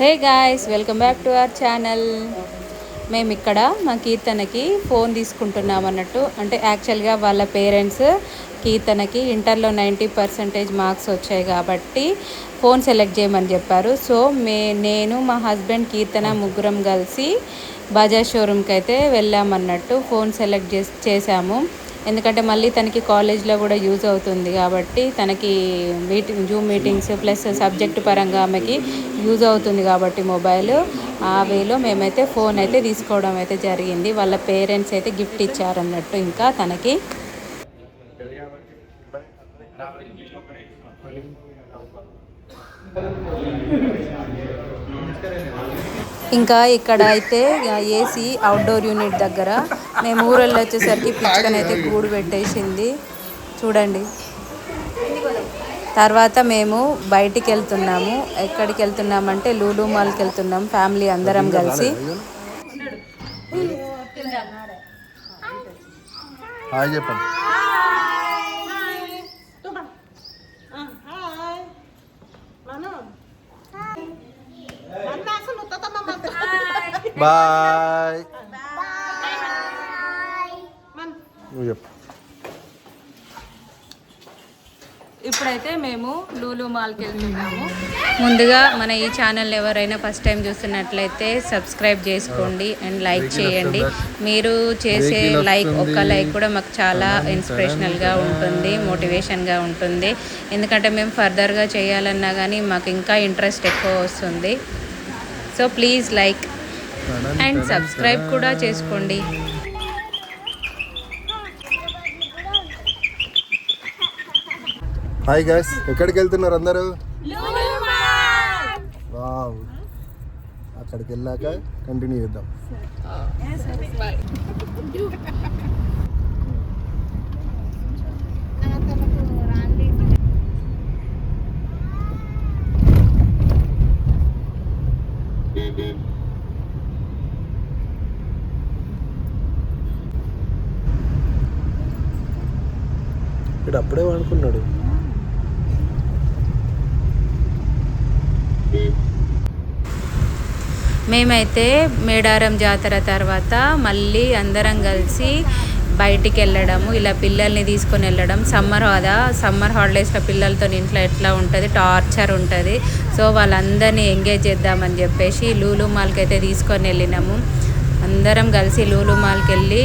Hey guys, welcome back to our channel. మేము ఇక్కడ మా కీర్తనకి ఫోన్ తీసుకుంటున్నాం అన్నట్టు. అంటే యాక్చువల్గా వాళ్ళ పేరెంట్స్ కీర్తనకి ఇంటర్లో 90% మార్క్స్ వచ్చాయి కాబట్టి ఫోన్ సెలెక్ట్ చేయమని చెప్పారు. సో నేను మా హస్బెండ్ కీర్తన ముగ్గురం కలిసి బజాజ్ షోరూమ్కి అయితే వెళ్ళామన్నట్టు. ఫోన్ సెలెక్ట్ చేసాము. ఎందుకంటే మళ్ళీ తనకి కాలేజ్లో కూడా యూజ్ అవుతుంది కాబట్టి, తనకి జూమ్ మీటింగ్స్ ప్లస్ సబ్జెక్ట్ పరంగా ఆమెకి యూజ్ అవుతుంది కాబట్టి మొబైల్, ఆ వేలో మేమైతే ఫోన్ అయితే తీసుకోవడం అయితే జరిగింది. వాళ్ళ పేరెంట్స్ అయితే గిఫ్ట్ ఇచ్చారన్నట్టు ఇంకా తనకి. ఇంకా ఇక్కడ అయితే ఏసీ అవుట్డోర్ యూనిట్ దగ్గర మేము ఊరెళ్ళి వచ్చేసరికి పిచ్చుకనైతే గూడు పెట్టేసింది చూడండి. తర్వాత మేము బయటికి వెళ్తున్నాము. ఎక్కడికి వెళ్తున్నామంటే లూలు మాల్కి వెళ్తున్నాం ఫ్యామిలీ అందరం కలిసి. బాయ్. ఇప్పుడైతే మేము లూలు మాల్కి వెళ్తున్నాము. ముందుగా మన ఈ ఛానల్ ఎవరైనా ఫస్ట్ టైం చూస్తున్నట్లయితే సబ్స్క్రైబ్ చేసుకోండి అండ్ లైక్ చేయండి. మీరు చేసే ఒక్క లైక్ కూడా మాకు చాలా ఇన్స్పిరేషనల్గా ఉంటుంది, మోటివేషన్గా ఉంటుంది. ఎందుకంటే మేము ఫర్దర్గా చేయాలన్నా కానీ మాకు ఇంకా ఇంట్రెస్ట్ ఎక్కువ వస్తుంది. So please like and subscribe కూడా చేసుకోండి. హాయ్ గైస్, ఎక్కడికి వెళ్తున్నారు అందరూ? వావ్, అక్కడికి వెళ్ళాక కంటిన్యూ చేద్దాం. ఇక్కడ అప్పుడే వాడుకున్నాడు. మేమైతే మేడారం జాతర తర్వాత మళ్ళీ అందరం కలిసి బయటికి వెళ్ళడము, ఇలా పిల్లల్ని తీసుకొని వెళ్ళడం. సమ్మర్ హాలిడేస్లో పిల్లలతో ఇంట్లో ఎట్లా ఉంటుంది, టార్చర్ ఉంటుంది. సో వాళ్ళందరినీ ఎంగేజ్ చేద్దామని చెప్పేసి లూలు మాల్కి అయితే తీసుకొని వెళ్ళినాము. అందరం కలిసి లూలు మాల్కి వెళ్ళి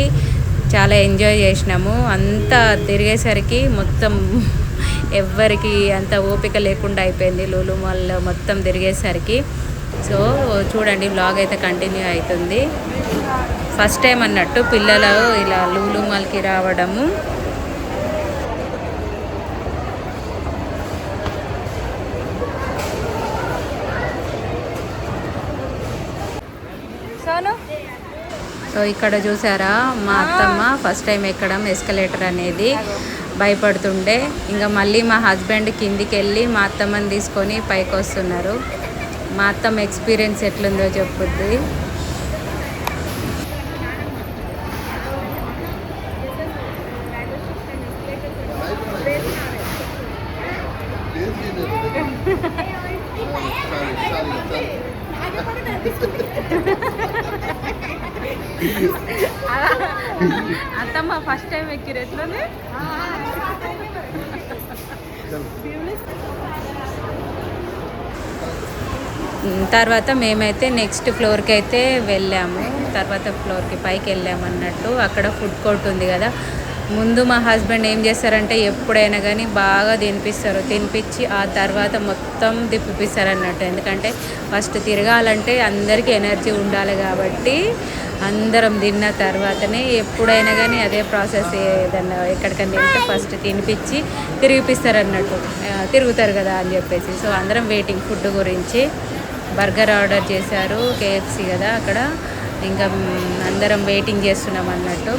చాలా ఎంజాయ్ చేసినాము. అంతా తిరిగేసరికి మొత్తం ఎవ్వరికి అంత ఓపిక లేకుండా అయిపోయింది లూలు మాల్లో మొత్తం తిరిగేసరికి. సో చూడండి, బ్లాగ్ అయితే కంటిన్యూ అవుతుంది. ఫస్ట్ టైం అన్నట్టు పిల్లలు ఇలా లూలు మాల్కి రావడము. సో ఇక్కడ చూసారా, మా అత్తమ్మ ఫస్ట్ టైం ఎక్కడం ఎస్కలేటర్ అనేది భయపడుతుండే. ఇంకా మళ్ళీ మా హస్బెండ్ కిందికి వెళ్ళి మా అత్తమ్మని తీసుకొని పైకి వస్తున్నారు. మా అత్తమ్మ ఎక్స్పీరియన్స్ ఎట్లుందో చెప్పుద్ది. అత్తమ్మ ఫస్ట్ టైం ఎక్కిరు, ఎట్లుంది? తర్వాత మేమైతే నెక్స్ట్ ఫ్లోర్కి అయితే వెళ్ళాము. తర్వాత ఫ్లోర్కి పైకి వెళ్ళాము అన్నట్టు. అక్కడ ఫుడ్ కోర్ట్ ఉంది కదా. ముందు మా హస్బెండ్ ఏం చేస్తారంటే ఎప్పుడైనా కానీ బాగా తినిపించి ఆ తర్వాత మొత్తం తిప్పిస్తారు అన్నట్టు. ఎందుకంటే ఫస్ట్ తిరగాలంటే అందరికీ ఎనర్జీ ఉండాలి కాబట్టి అందరం తిన్న తర్వాతనే ఎప్పుడైనా కానీ అదే ప్రాసెస్. ఏదన్నా ఎక్కడికన్నా వెళ్తే ఫస్ట్ తినిపించి తిరిగిపిస్తారు అన్నట్టు, తిరుగుతారు కదా అని చెప్పేసి. సో అందరం వెయిటింగ్ ఫుడ్ గురించి. బర్గర్ ఆర్డర్ చేశారు, KFC కదా అక్కడ. ఇంకా అందరం వెయిటింగ్ చేస్తున్నాం అన్నట్టు.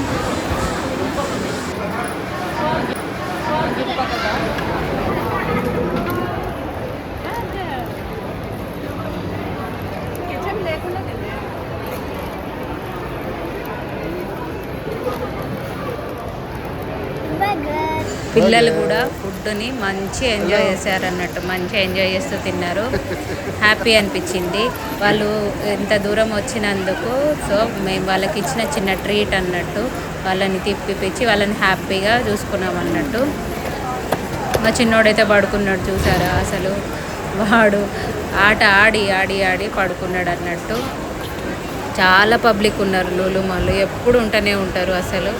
పిల్లలు కూడా ఫుడ్ని మంచి ఎంజాయ్ చేశారు అన్నట్టు, మంచిగా ఎంజాయ్ చేస్తూ తిన్నారు. హ్యాపీ అనిపించింది వాళ్ళు ఎంత దూరం వచ్చినందుకు. సో మేము వాళ్ళకి ఇచ్చిన చిన్న ట్రీట్ అన్నట్టు, వాళ్ళని తిప్పిపించి వాళ్ళని హ్యాపీగా చూసుకున్నాం అన్నట్టు. మా చిన్నోడైతే పడుకున్నాడు చూసారా, అసలు వాడు ఆట ఆడి ఆడి ఆడి పడుకున్నాడు అన్నట్టు. చాలా పబ్లిక్ ఉన్నారు లూలు మాల్లో, ఎప్పుడు ఉంటూనే ఉంటారు అసలు.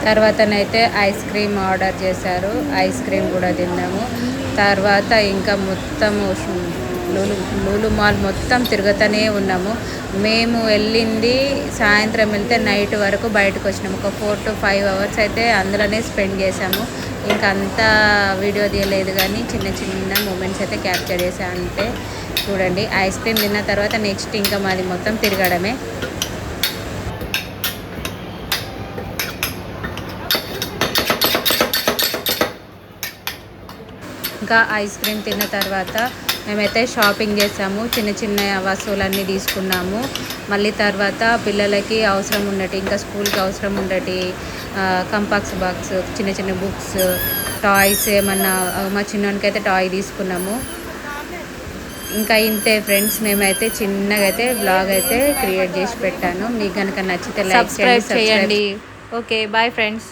తర్వాతనైతే ఐస్ క్రీమ్ ఆర్డర్ చేశారు, ఐస్ క్రీమ్ కూడా తిన్నాము. తర్వాత ఇంకా మొత్తము లూలు మాల్ మొత్తం తిరుగుతూనే ఉన్నాము. మేము వెళ్ళింది సాయంత్రం వెళ్తే నైట్ వరకు బయటకు వచ్చినాము. ఒక 4 to 5 hours అయితే అందులోనే స్పెండ్ చేసాము. ఇంకా అంతా వీడియో తీయలేదు కానీ చిన్న చిన్న మూమెంట్స్ అయితే క్యాప్చర్ చేసాను అంతే. చూడండి, ఐస్ క్రీమ్ తిన్న తర్వాత నెక్స్ట్ ఇంకా మాది మొత్తం తిరగడమే. ఇంకా ఐస్ క్రీమ్ తిన్న తర్వాత మేమైతే షాపింగ్ చేసాము, చిన్న చిన్న వస్తువులన్నీ తీసుకున్నాము. మళ్ళీ తర్వాత పిల్లలకి అవసరం ఉండటి, ఇంకా స్కూల్కి అవసరం ఉండటి కంపాక్స్ బాక్స్, చిన్న చిన్న బుక్స్, టాయ్స్ ఏమన్నా, మా చిన్నోనికి అయితే టాయ్ తీసుకున్నాము. ఇంకా ఇంతే ఫ్రెండ్స్, మేమైతే చిన్నగా అయితే బ్లాగ్ అయితే క్రియేట్ చేసి పెట్టాను. మీకు కనుక నచ్చితే లైక్ చేయండి. Okay, bye friends.